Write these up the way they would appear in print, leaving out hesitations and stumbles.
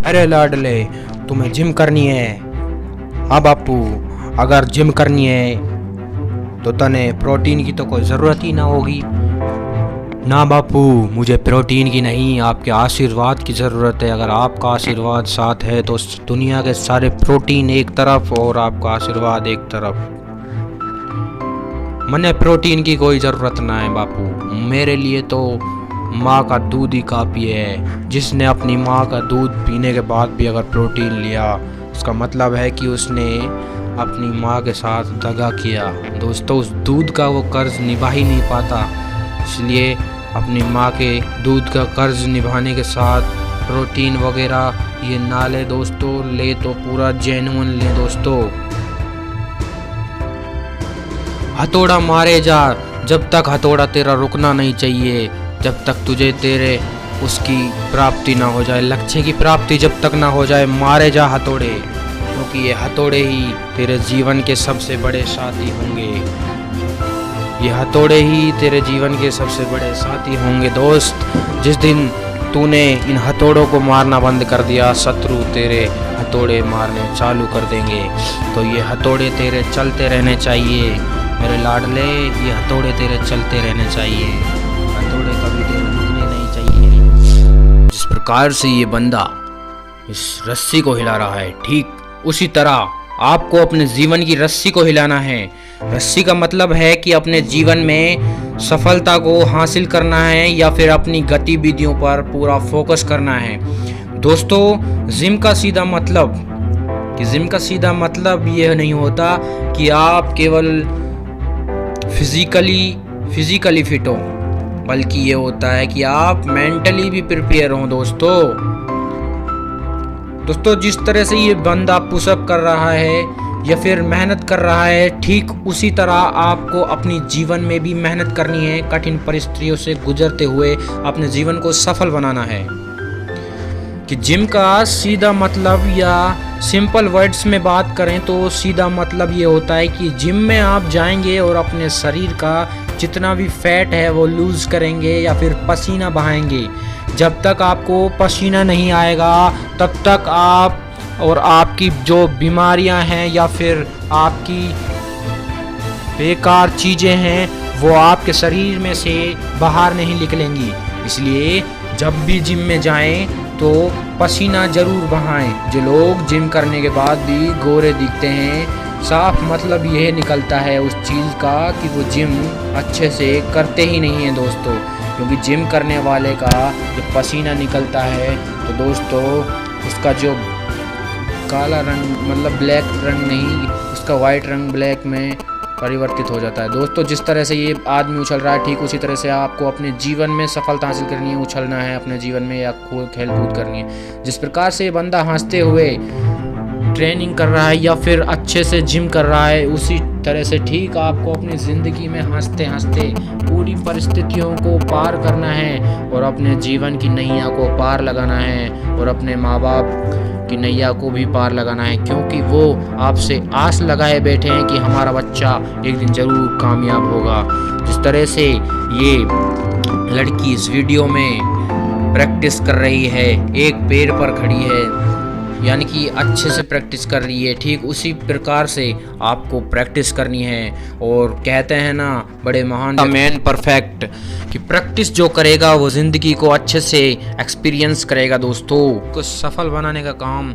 अरे लाडले, तुम्हें जिम करनी है? हाँ बापू, अगर जिम करनी है तो तने प्रोटीन की तो कोई ज़रूरत ही ना होगी। ना बापू, मुझे प्रोटीन की नहीं, आपके आशीर्वाद की ज़रूरत है। अगर आपका आशीर्वाद साथ है तो दुनिया के सारे प्रोटीन एक तरफ और आपका आशीर्वाद एक तरफ। मने प्रोटीन की कोई ज़रूरत ना है बापू, मेरे लिए तो माँ का दूध ही काफ़ी है। जिसने अपनी माँ का दूध पीने के बाद भी अगर प्रोटीन लिया, उसका मतलब है कि उसने अपनी माँ के साथ दगा किया। दोस्तों, उस दूध का वो कर्ज निभा ही नहीं पाता, इसलिए अपनी माँ के दूध का कर्ज निभाने के साथ प्रोटीन वगैरह ये ना ले दोस्तों, ले तो पूरा जेन्युइन ले दोस्तों। हथौड़ा मारे जा, जब तक हथौड़ा तेरा रुकना नहीं चाहिए, जब तक तुझे तेरे उसकी प्राप्ति ना हो जाए, लक्ष्य की प्राप्ति जब तक ना हो जाए, मारे जा हथौड़े, क्योंकि ये हथौड़े ही तेरे जीवन के सबसे बड़े साथी होंगे। ये हथौड़े ही तेरे जीवन के सबसे बड़े साथी होंगे दोस्त। जिस दिन तूने इन हथौड़ों को मारना बंद कर दिया, शत्रु तेरे हथौड़े मारने चालू कर देंगे। तो ये हथौड़े तेरे चलते रहने चाहिए मेरे लाडले, ये हथौड़े तेरे चलते रहने चाहिए, हथौड़े कभी तेरे रुकने नहीं चाहिए। जिस प्रकार से ये बंदा इस रस्सी को हिला रहा है, ठीक उसी तरह आपको अपने जीवन की रस्सी को हिलाना है। रस्सी का मतलब है कि अपने जीवन में सफलता को हासिल करना है या फिर अपनी गतिविधियों पर पूरा फोकस करना है। दोस्तों, जिम का सीधा मतलब यह नहीं होता कि आप केवल फिजिकली फिट हो, बल्कि ये होता है कि आप मेंटली भी प्रिपेयर हो दोस्तों, जिस तरह से ये बंदा पुशअप कर रहा है या फिर मेहनत कर रहा है, ठीक उसी तरह आपको अपनी जीवन में भी मेहनत करनी है। कठिन परिस्थितियों से गुजरते हुए अपने जीवन को सफल बनाना है। कि जिम का सीधा मतलब या सिंपल वर्ड्स में बात करें तो सीधा मतलब ये होता है कि जिम में आप जाएंगे और अपने शरीर का जितना भी फैट है वो लूज़ करेंगे या फिर पसीना बहाएंगे। जब तक आपको पसीना नहीं आएगा तब तक आप और आपकी जो बीमारियां हैं या फिर आपकी बेकार चीज़ें हैं वो आपके शरीर में से बाहर नहीं निकलेंगी। इसलिए जब भी जिम में जाएं तो पसीना ज़रूर बहाएं। जो लोग जिम करने के बाद भी गोरे दिखते हैं, साफ मतलब यह निकलता है उस चीज़ का कि वो जिम अच्छे से करते ही नहीं हैं दोस्तों। क्योंकि जिम करने वाले का जब पसीना निकलता है तो दोस्तों उसका जो काला रंग मतलब ब्लैक रंग नहीं, उसका वाइट रंग ब्लैक में परिवर्तित हो जाता है। दोस्तों, जिस तरह से ये आदमी उछल रहा है, ठीक उसी तरह से आपको अपने जीवन में सफलता हासिल करनी है, उछलना है अपने जीवन में या खेल कूद करनी है। जिस प्रकार से ये बंदा हंसते हुए ट्रेनिंग कर रहा है या फिर अच्छे से जिम कर रहा है, उसी तरह से ठीक आपको अपनी ज़िंदगी में हंसते हंसते पूरी परिस्थितियों को पार करना है और अपने जीवन की नैया को पार लगाना है और अपने माँ बाप की नैया को भी पार लगाना है। क्योंकि वो आपसे आस लगाए बैठे हैं कि हमारा बच्चा एक दिन ज़रूर कामयाब होगा। जिस तरह से ये लड़की इस वीडियो में प्रैक्टिस कर रही है, एक पैर पर खड़ी है, यानी कि अच्छे से प्रैक्टिस कर रही है, ठीक उसी प्रकार से आपको प्रैक्टिस करनी है। और कहते हैं ना बड़े महान मैन परफेक्ट कि प्रैक्टिस जो करेगा वो ज़िंदगी को अच्छे से एक्सपीरियंस करेगा दोस्तों। को सफल बनाने का काम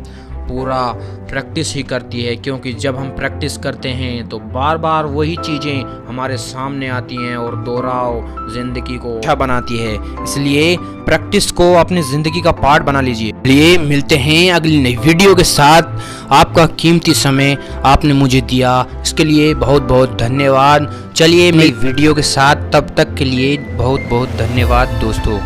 पूरा प्रैक्टिस ही करती है, क्योंकि जब हम प्रैक्टिस करते हैं तो बार बार वही चीज़ें हमारे सामने आती हैं और दोहराव ज़िंदगी को अच्छा बनाती है। इसलिए प्रैक्टिस को अपनी ज़िंदगी का पार्ट बना लीजिए। चलिए मिलते हैं अगली नई वीडियो के साथ। आपका कीमती समय आपने मुझे दिया, इसके लिए बहुत बहुत धन्यवाद। चलिए नई वीडियो के साथ, तब तक के लिए बहुत बहुत धन्यवाद दोस्तों।